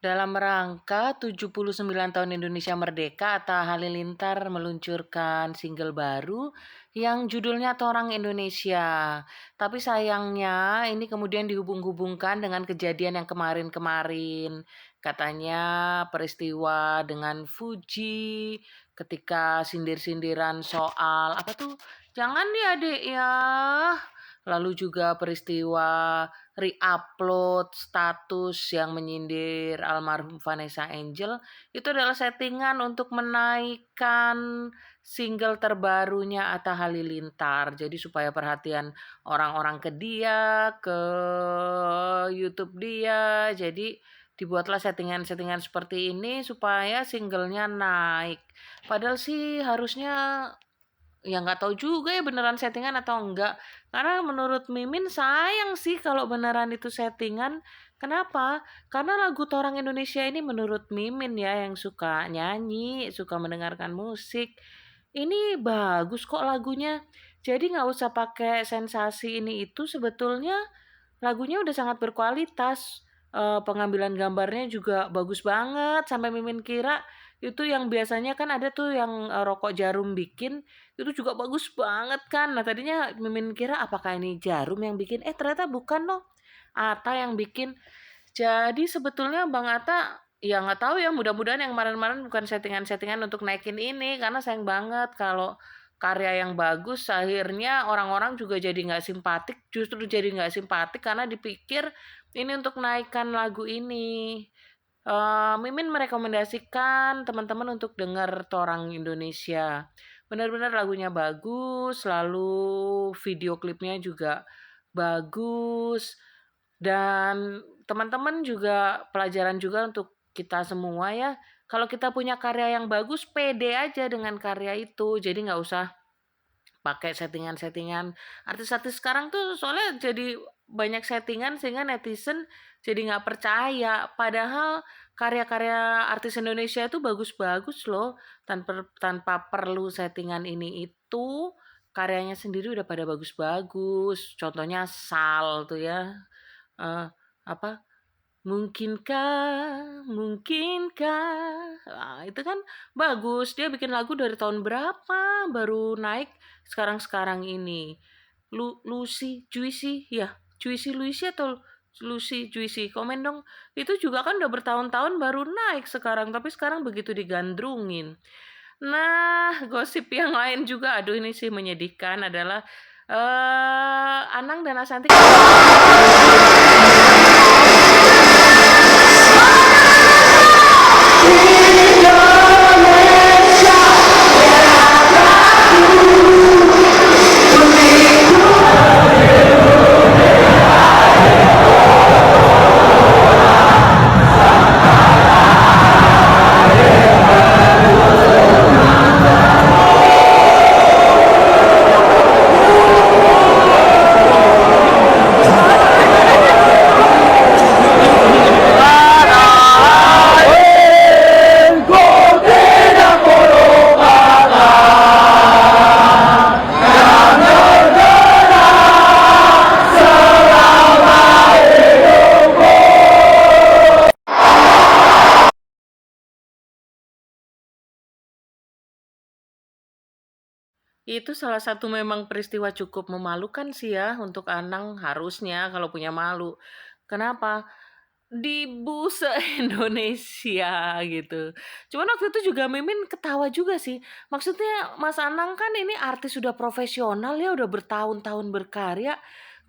Dalam rangka 79 tahun Indonesia Merdeka, Atta Halilintar meluncurkan single baru yang judulnya Torang Indonesia. Tapi sayangnya ini kemudian dihubung-hubungkan dengan kejadian yang kemarin-kemarin. Katanya peristiwa dengan Fuji ketika sindir-sindiran soal apa tuh? Jangan ya, Dek ya. Lalu juga peristiwa re-upload status yang menyindir almarhum Vanessa Angel itu adalah settingan untuk menaikkan single terbarunya Atta Halilintar. Jadi supaya perhatian orang-orang ke dia, ke YouTube dia. Jadi dibuatlah settingan-settingan seperti ini supaya singlenya naik. Padahal sih harusnya ya nggak tahu juga ya beneran settingan atau enggak. Karena menurut Mimin sayang sih kalau beneran itu settingan. Kenapa? Karena lagu Torang Indonesia ini menurut Mimin ya yang suka nyanyi, suka mendengarkan musik. Ini bagus kok lagunya. Jadi nggak usah pakai sensasi ini itu sebetulnya lagunya udah sangat berkualitas. Pengambilan gambarnya juga bagus banget sampai Mimin kira itu yang biasanya kan ada tuh yang rokok jarum bikin itu juga bagus banget kan. Nah, tadinya Mimin kira apakah ini Jarum yang bikin? Ternyata bukan loh. Atta yang bikin. Jadi sebetulnya Bang Atta ya nggak tahu ya, mudah-mudahan yang kemarin-kemarin bukan settingan-settingan untuk naikin ini karena sayang banget kalau karya yang bagus akhirnya orang-orang juga jadi nggak simpatik, justru jadi nggak simpatik karena dipikir ini untuk naikkan lagu ini. Mimin merekomendasikan teman-teman untuk dengar Torang Indonesia. Benar-benar lagunya bagus, lalu video klipnya juga bagus, dan teman-teman juga pelajaran juga untuk kita semua ya. Kalau kita punya karya yang bagus, pede aja dengan karya itu. Jadi nggak usah pakai settingan-settingan. Artis-artis sekarang tuh soalnya jadi banyak settingan sehingga netizen jadi nggak percaya. Padahal karya-karya artis Indonesia itu bagus-bagus loh. Tanpa perlu settingan ini itu. Karyanya sendiri udah pada bagus-bagus. Contohnya Sal tuh ya. Eh, apa Mungkinkah, mungkinkah. Nah, itu kan bagus. Dia bikin lagu dari tahun berapa, baru naik sekarang-sekarang ini. Lucy, Juicy, ya. Juicy Lucy atau Lucy Juicy. Komen dong. Itu juga kan udah bertahun-tahun baru naik sekarang, tapi sekarang begitu digandrungin. Nah, gosip yang lain juga, aduh ini sih menyedihkan adalah Anang dan Ashanti. Itu salah satu memang peristiwa cukup memalukan sih ya untuk Anang harusnya kalau punya malu. Kenapa? Di se-Indonesia gitu. Cuman waktu itu juga Mimin ketawa juga sih. Maksudnya Mas Anang kan ini artis sudah profesional ya, udah bertahun-tahun berkarya.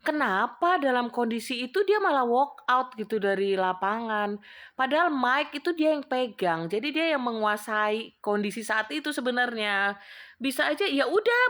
Kenapa dalam kondisi itu dia malah walk out gitu dari lapangan? Padahal mic itu dia yang pegang. Jadi dia yang menguasai kondisi saat itu sebenarnya. Bisa aja ya udah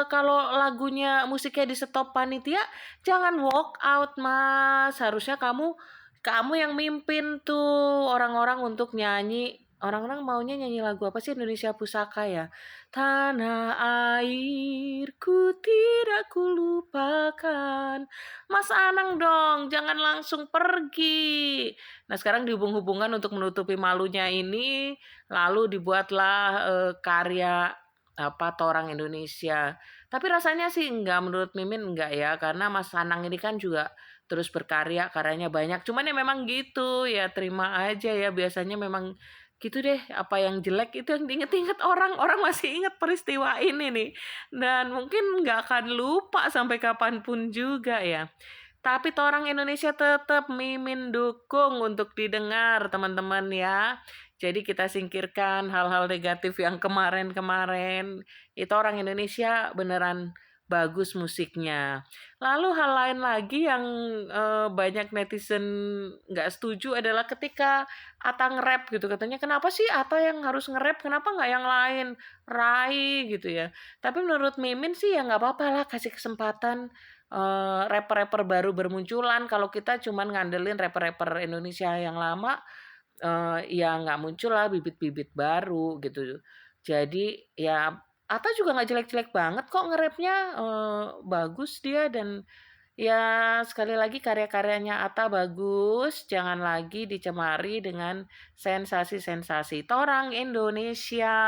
kalau lagunya musiknya di stop panitia, jangan walk out Mas. Harusnya kamu kamu yang mimpin tuh orang-orang untuk nyanyi. Orang-orang maunya nyanyi lagu apa sih Indonesia Pusaka ya? Tanah airku tidak kulupakan. Mas Anang dong, jangan langsung pergi. Nah sekarang dihubung-hubungkan untuk menutupi malunya ini, lalu dibuatlah karya apa Torang Indonesia. Tapi rasanya sih enggak, menurut Mimin enggak ya, karena Mas Anang ini kan juga terus berkarya, karyanya banyak. Cuman ya memang gitu, ya terima aja ya, biasanya memang gitu deh, apa yang jelek itu yang diinget-inget orang, orang masih inget peristiwa ini nih, dan mungkin nggak akan lupa sampai kapanpun juga ya. Tapi tuh orang Indonesia tetap Mimin dukung untuk didengar teman-teman ya. Jadi kita singkirkan hal-hal negatif yang kemarin-kemarin. Itu orang Indonesia beneran bagus musiknya. Lalu hal lain lagi yang banyak netizen nggak setuju adalah ketika Atta nge-rap gitu. Katanya kenapa sih Atta yang harus nge-rap, kenapa nggak yang lain? Rai gitu ya. Tapi menurut Mimin sih ya nggak apa-apa lah, kasih kesempatan rapper-rapper baru bermunculan. Kalau kita cuman ngandelin rapper-rapper Indonesia yang lama, ya nggak muncul lah bibit-bibit baru gitu. Jadi ya Atta juga nggak jelek-jelek banget kok nge-rapnya, bagus dia, dan ya sekali lagi karya-karyanya Atta bagus, jangan lagi dicemari dengan sensasi-sensasi. Torang Indonesia.